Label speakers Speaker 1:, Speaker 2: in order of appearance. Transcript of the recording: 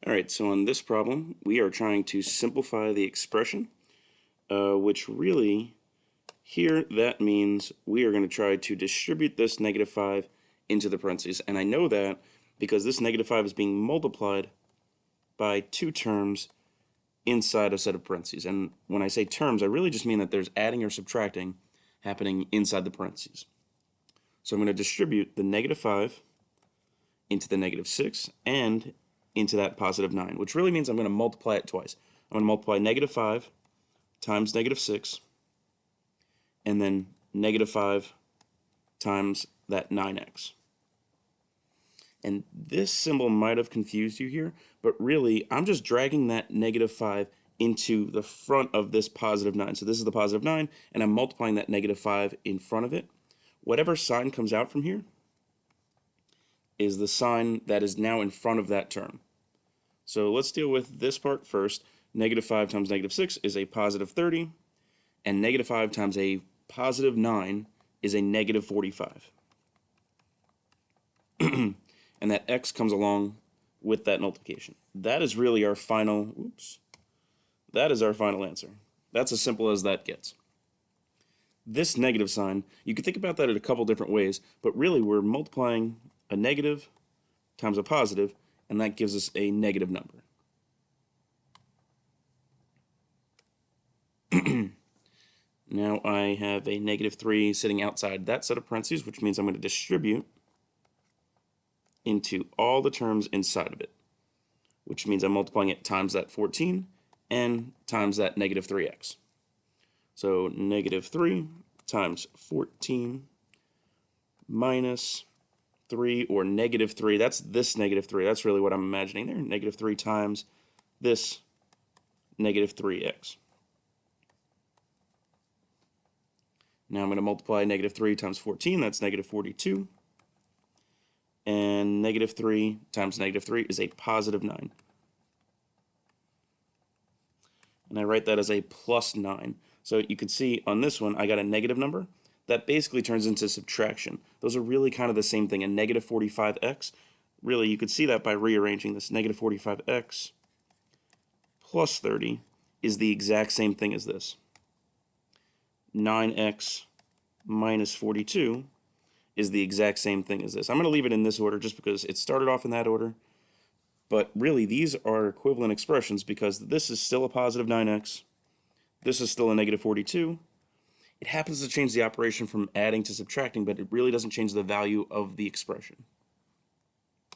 Speaker 1: Alright, so on this problem, we are trying to simplify the expression, which really, here, that means we are going to try to distribute this negative 5 into the parentheses. And I know that because this negative 5 is being multiplied by two terms inside a set of parentheses. And when I say terms, I really just mean that there's adding or subtracting happening inside the parentheses. So I'm going to distribute the negative 5 into the negative 6 and into that positive 9, which really means I'm going to multiply it twice. I'm going to multiply negative 5 times negative 6, and then negative 5 times that 9x. And this symbol might have confused you here, but really, I'm just dragging that negative 5 into the front of this positive 9. So this is the positive 9, and I'm multiplying that negative 5 in front of it. Whatever sign comes out from here is the sign that is now in front of that term. So let's deal with this part first. Negative 5 times negative 6 is a positive 30, and negative 5 times a positive 9 is a negative 45. And that x comes along with that multiplication. That is really our final, that is our final answer. That's as simple as that gets. This negative sign, you could think about that in a couple different ways, but really we're multiplying a negative times a positive, and that gives us a negative number. Now I have a negative 3 sitting outside that set of parentheses, which means I'm going to distribute into all the terms inside of it, which means I'm multiplying it times that 14 and times that negative 3x. So negative 3 times 14 minus 3, or negative 3, that's this negative 3. That's really what I'm imagining there. Negative 3 times this negative 3x. Now I'm going to multiply negative 3 times 14, that's negative 42. And negative 3 times negative 3 is a positive 9. And I write that as a plus 9. So you can see on this one, I got a negative number. That basically turns into subtraction. Those are really kind of the same thing. A negative 45x, really you could see that by rearranging this. Negative 45x plus 30 is the exact same thing as this. 9x minus 42 is the exact same thing as this. I'm going to leave it in this order just because it started off in that order. But really, these are equivalent expressions because this is still a positive 9x. This is still a negative 42. It happens to change the operation from adding to subtracting, but it really doesn't change the value of the expression.